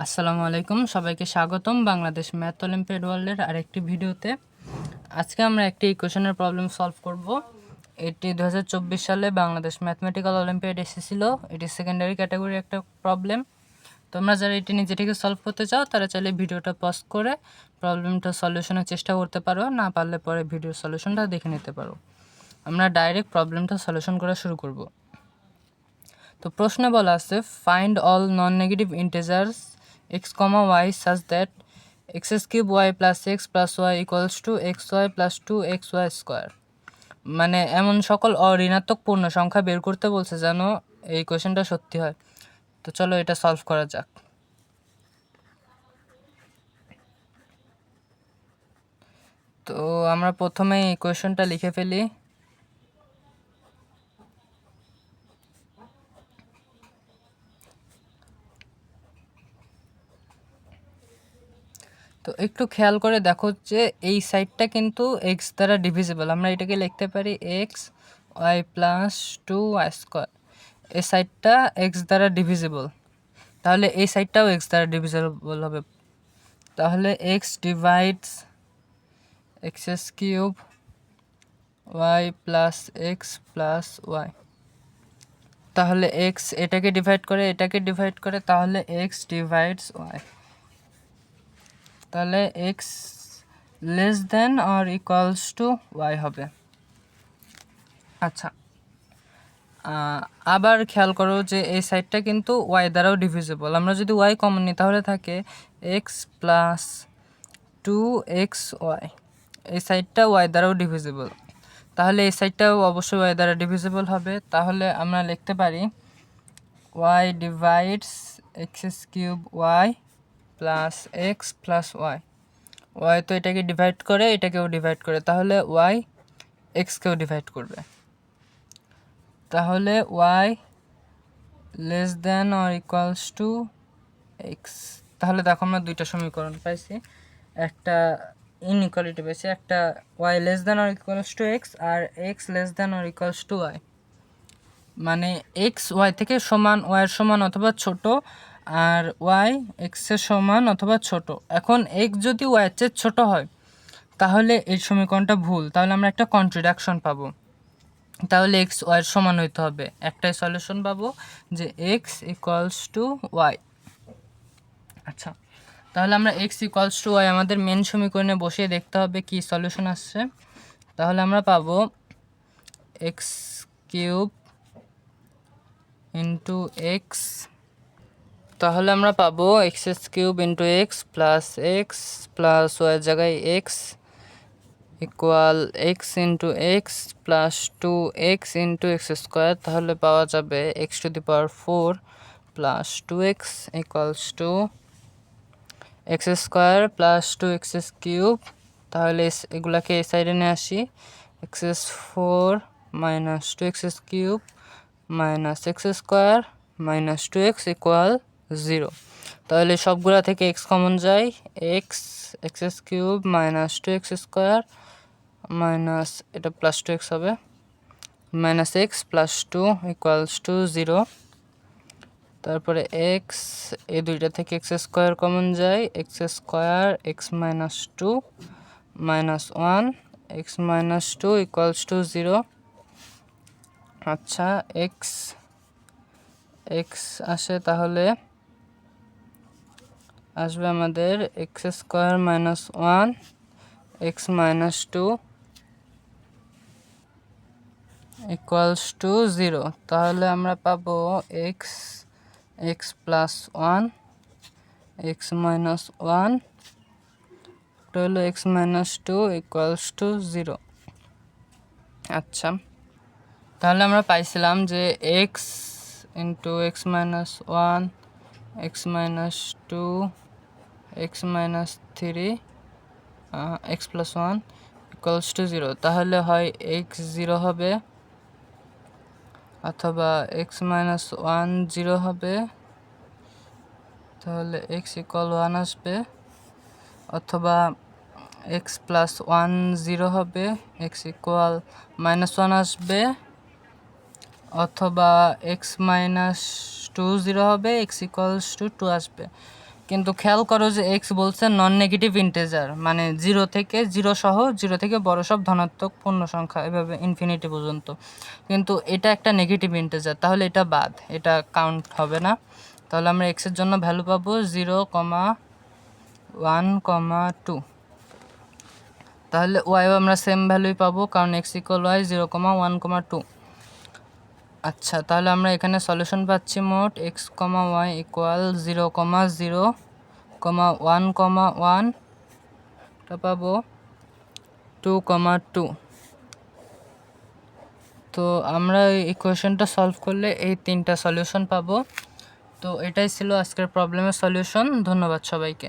আসসালামু আলাইকুম, সবাইকে স্বাগতম বাংলাদেশ ম্যাথ অলিম্পিয়াড ওয়ার্ল্ডের আরেকটি ভিডিওতে। আজকে আমরা একটি ইকুয়েশনের প্রবলেম সলভ করব। এটি 2024 সালে বাংলাদেশ ম্যাথমেটিক্যাল অলিম্পিয়াড এসেছিল। এটি সেকেন্ডারি ক্যাটাগরির একটা প্রবলেম। তোমরা যারা এটি নিজে থেকে সলভ করতে চাও তারা চাইলে ভিডিওটা পজ করে প্রবলেমটা সলিউশনের চেষ্টা করতে পারো, না পারলে পরে ভিডিওর সলিউশনটা দেখে নিতে পারো। আমরা ডাইরেক্ট প্রবলেমটা সলিউশন করা শুরু করব। তো প্রশ্নে বলা আছে, find all non negative integers x, y such that x³ y plus x plus y equals to xy plus 2xy square। মানে এমন সকল অঋণাত্মক পূর্ণ সংখ্যা বের করতে বলছে যেন এই কোয়েশ্চেনটা সত্যি হয়। তো চলো এটা সলভ করা যাক। তো আমরা প্রথমে এই কোয়েশ্চেনটা লিখে ফেলি। তো একটু খেয়াল করে দেখো যে এই সাইডটা কিন্তু x দ্বারা ডিভিজিবল। আমরা এটাকে লিখতে পারি x y plus 2y square. এই সাইডটা x দ্বারা ডিভিজিবল, তাহলে এই সাইডটাও x দ্বারা ডিভিজিবল হবে। তাহলে x divides x³ y plus x plus y। তাহলে x এটাকে ডিভাইড করে তাহলে x ডিভাইডস y। তাহলে x less than or equals to y হবে। আচ্ছা, আবার খেয়াল করো যে এই সাইডটা কিন্তু y দ্বারাও ডিভিজিবল। আমরা যদি y কমন নিই তাহলে থাকে x প্লাস 2xy। এই সাইডটা y দ্বারাও ডিভিজিবল, তাহলে এই সাইডটাও অবশ্যই y দ্বারা ডিভিজিবল হবে। তাহলে আমরা লিখতে পারি y divides x³ y plus x plus y। y তো এটাকে ডিভাইড করে, এটাকেও ডিভাইড করে, তাহলে y xকেও ডিভাইড করবে। তাহলে y less than or equals to x। তাহলে দেখো আমরা দুইটা সমীকরণ পাইছি, একটা ইনইকুয়ালিটি পেয়েছি, একটা y less than or equals to x আর x less than or equals to y। মানে x y থেকে সমান, y এর সমান অথবা ছোট, আর y x এর সমান অথবা ছোট। এখন x যদি y এর চেয়ে ছোট হয় তাহলে এই সমীকরণটা ভুল, তাহলে আমরা একটা কন্ট্রাডিকশন পাবো। তাহলে x y এর সমান হইতে হবে, একটাই সলিউশন পাবো যে x ইকুয়ালস টু y। আচ্ছা, তাহলে আমরা x ইকুয়ালস টু y আমাদের মেন সমীকরণে বসিয়ে দেখতে হবে কি সলিউশন আসছে। তাহলে আমরা পাবো x³ ইন্টু এক্স। তাহলে আমরা পাবো x³ into x plus y জায়গায় x equal x into x plus 2x into x square. তাহলে পাওয়া যাবে x⁴ plus 2x equals to x square plus 2x³ তাহলে এগুলাকে এই সাইডে নিয়ে আসি, x⁴ minus 2x³ minus x square minus 2x ইকুয়াল 0। তাহলে সবগুলা থেকে x কমন যায়, x³ minus 2x square minus এটা প্লাস 2x হবে, minus x plus 2 equals to 0। তারপরে x, এই দুইটা থেকে x স্কোয়ার কমন যায়, x square x minus 2 minus 1 x minus 2 equals to 0। আচ্ছা, x আসে, তাহলে আসবে আমাদের x² minus 1 x minus 2 equals to 0। তাহলে আমরা পাবো x প্লাস 1 x মাইনাস 1 হলো x মাইনাস 2 ইকুয়ালস টু 0। আচ্ছা, তাহলে আমরা পাইছিলাম যে x into x minus 1 x minus 2 x minus 3 x plus 1 equals to 0। তাহলে হয় x 0 হবে অথবা x মাইনাস 1 0 হবে, তাহলে x ইকুয়াল 1 আসবে, অথবা x প্লাস 1 0 হবে, x ইকুয়াল মাইনাস 1 আসবে, অথবা x মাইনাস 2 0 হবে, x ইকুয়ালস টু 2 আসবে। কিন্তু খেয়াল করো যে এক্স বলছে নন নেগেটিভ ইন্টিজার, মানে 0 থেকে 0 সহ 0 থেকে বড় সব ধনাত্মক পূর্ণ সংখ্যা এভাবে ইনফিনিটি পর্যন্ত, কিন্তু এটা একটা নেগেটিভ ইন্টিজার, তাহলে এটা বাদ, এটা কাউন্ট হবে না। তাহলে আমরা এক্সের জন্য ভ্যালু পাবো 0,1,2। তাহলে ওয়াইও আমরা সেম ভ্যালুই পাবো, কারণ এক্স ইকুয়াল ওয়াই 0,1,2। আচ্ছা, তাহলে আমরা এখানে সলিউশন পাচ্ছি মোট এক্স কমা ওয়াই ইকুয়াল 0,0,1,1 পাবো 2,2। তো আমরা এই ইকুয়েশনটা সলভ করলে এই 3টা সলিউশন পাবো। তো এটাই ছিল আজকের প্রবলেমের সলিউশন। ধন্যবাদ সবাইকে।